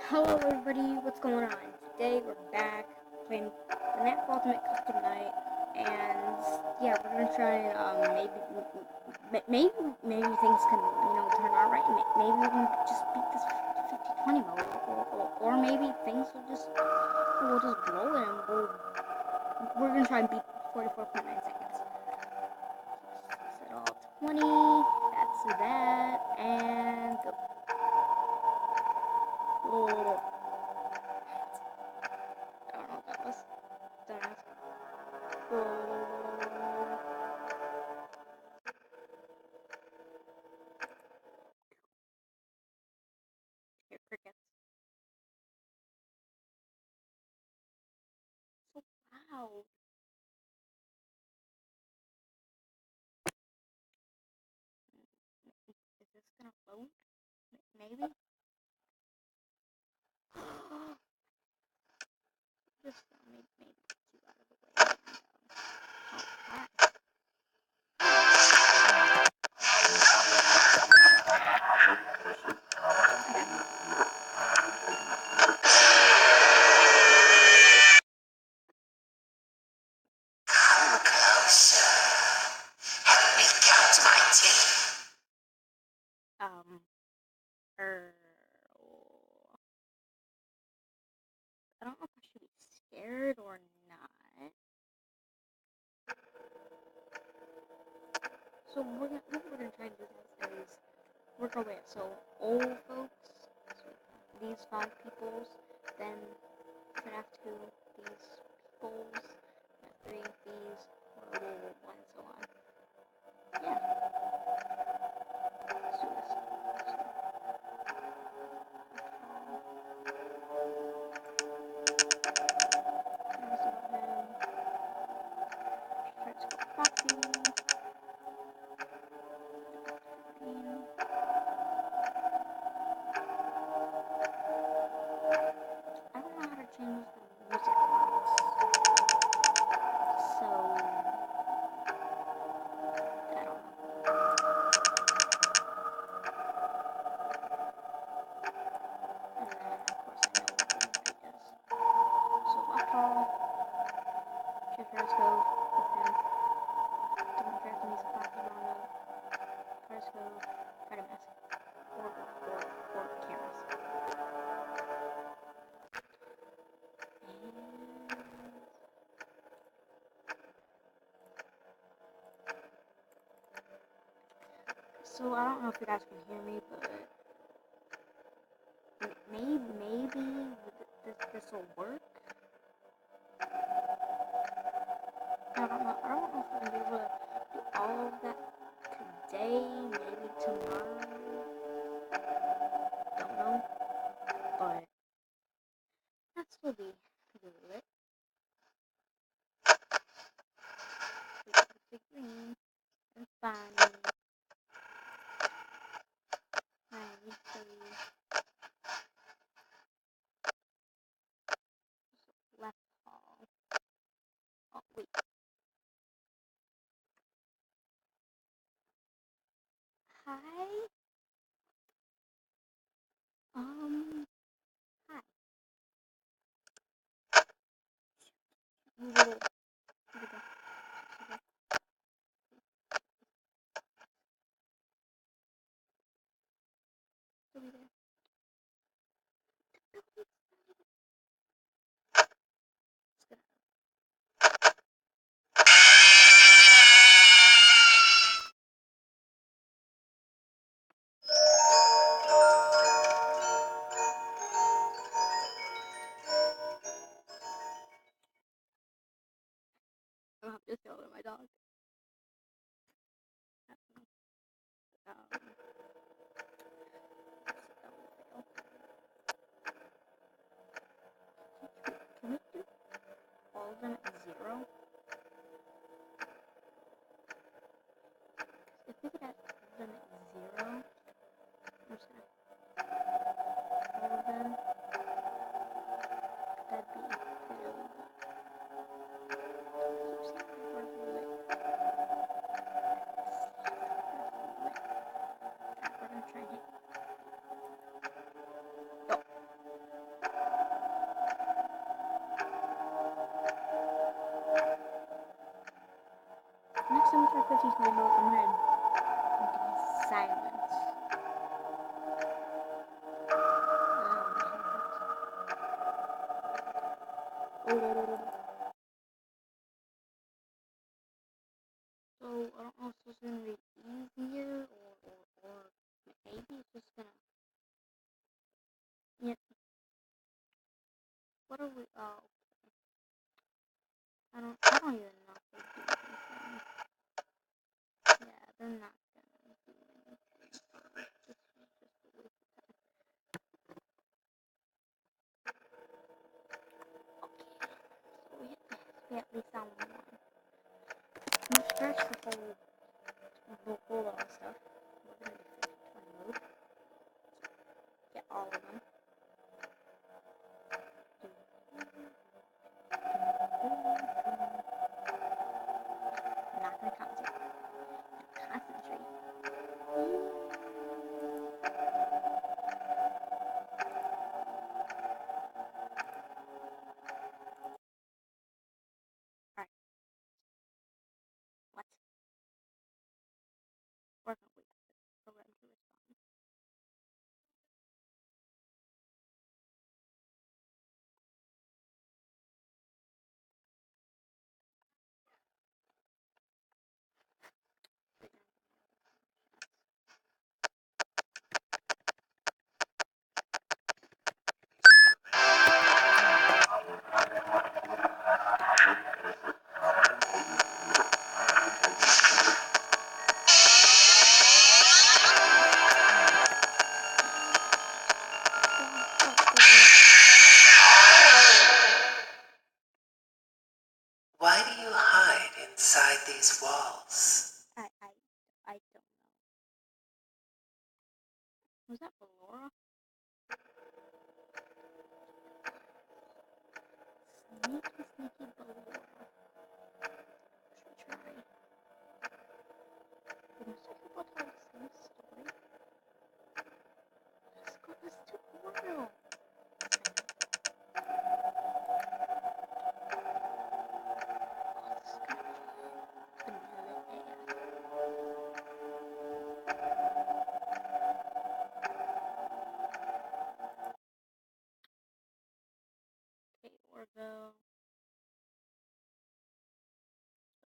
Hello everybody, what's going on? Today we're back playing Fnaf Ultimate Custom Night, and yeah, we're gonna try and maybe things can turn out right. Maybe we can just beat this 50-20 mode, or maybe things will just blow it, and we're gonna try and beat 44.9 seconds. Set all 20. That's that, and go. Oh, I don't know what that was. Don't ask. Here, crickets. So loud. Is this gonna load? Maybe? Just maybe two out of the way. Oh, hi. Um, er, I don't know if I should be scared or not. So what we're gonna try to do is work our way up. So old folks, so these 5 peoples, then Fnaf 2, these peoples, Fnaf 3, these, or and so on. Yeah. Let's do this. I don't know how to change the music box, so I don't know. And then, of course, I know what everybody does. So left all, shift right go, open, don't drag the music box around them, press go, try to mask, or cameras. So I don't know if you guys can hear me, but maybe this will work. I don't know. I don't know if I'm able to do all of that today. Maybe tomorrow. Don't know, but that's still be lit. Big green and fine. Left all. Oh wait. Hi. Hi. Here we go. Here we go. once I put these mode, I'm gonna be silent. So I don't know if this is gonna be easier or maybe it's just gonna. Yeah. What are we? Oh, I don't even know if they do anything. Yeah, they're not gonna do anything. So this is just a waste of time. Okay. So we at least found one. Let's scratch the whole lot of stuff. We're gonna do 50-20 mode. Get all of them. I'm not gonna concentrate. Concentrate. Alright. What? We're gonna wait for them to respond. Why do you hide inside these walls? I don't know. Was that Ballora? Sneaky Ballora. Should we try? Most people tell the same story. Let's go this tutorial. Okay, Orville.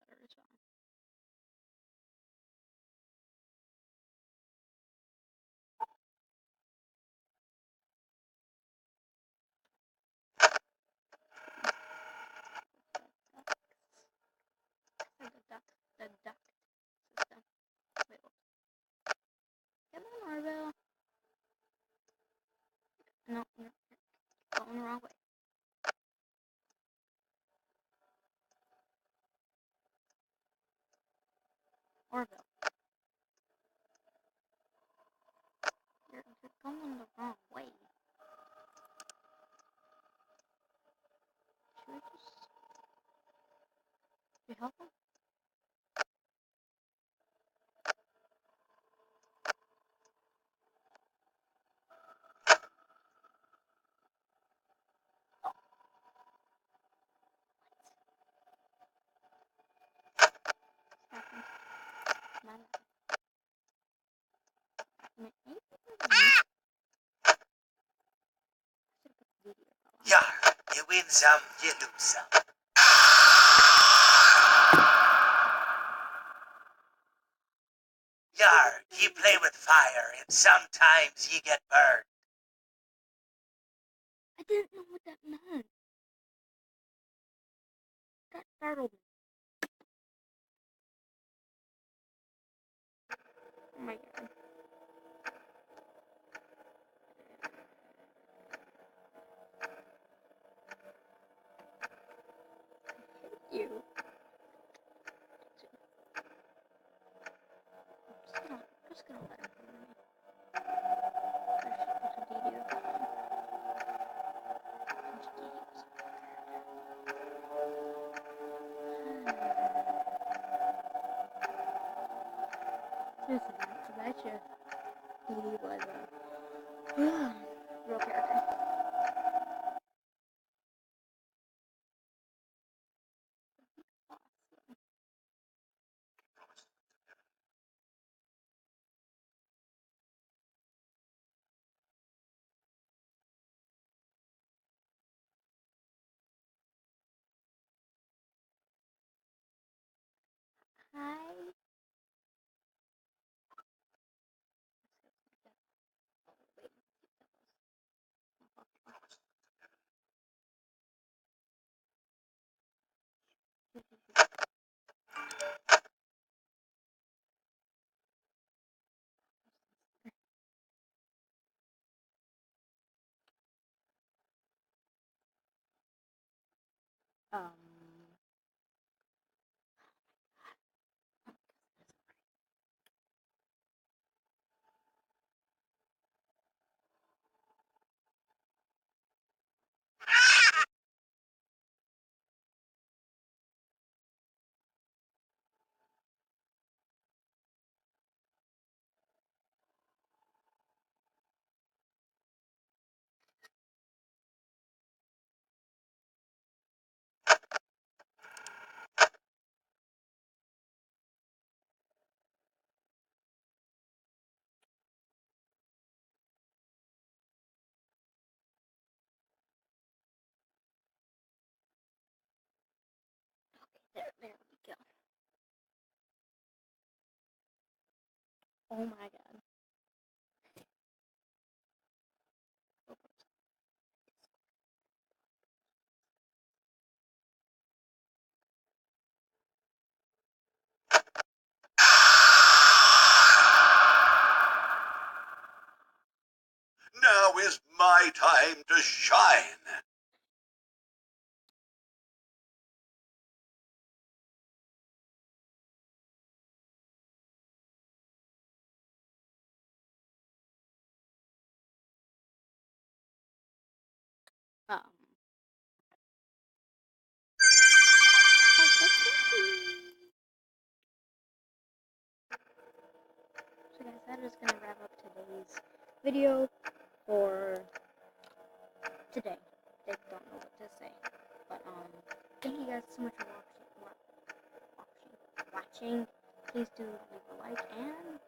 Better is fine. The duck system. Wait, come on, Orville. No, you're going the wrong way. Orville. You're going the wrong way. Should we just... Should we help him? Yar, you win some, you lose some. Yar, you play with fire and sometimes you get burned. I didn't know what that meant. That startled me. Oh my god. You. I'm just gonna let it go to me. There's a DD of Listen, I bet you DD was a real character. Hi. Um. There we go. Oh my god. Now is my time to shine. Um. So guys, that is gonna wrap up today's video for today. I don't know what to say, but thank you guys so much for watching. Please do leave a like and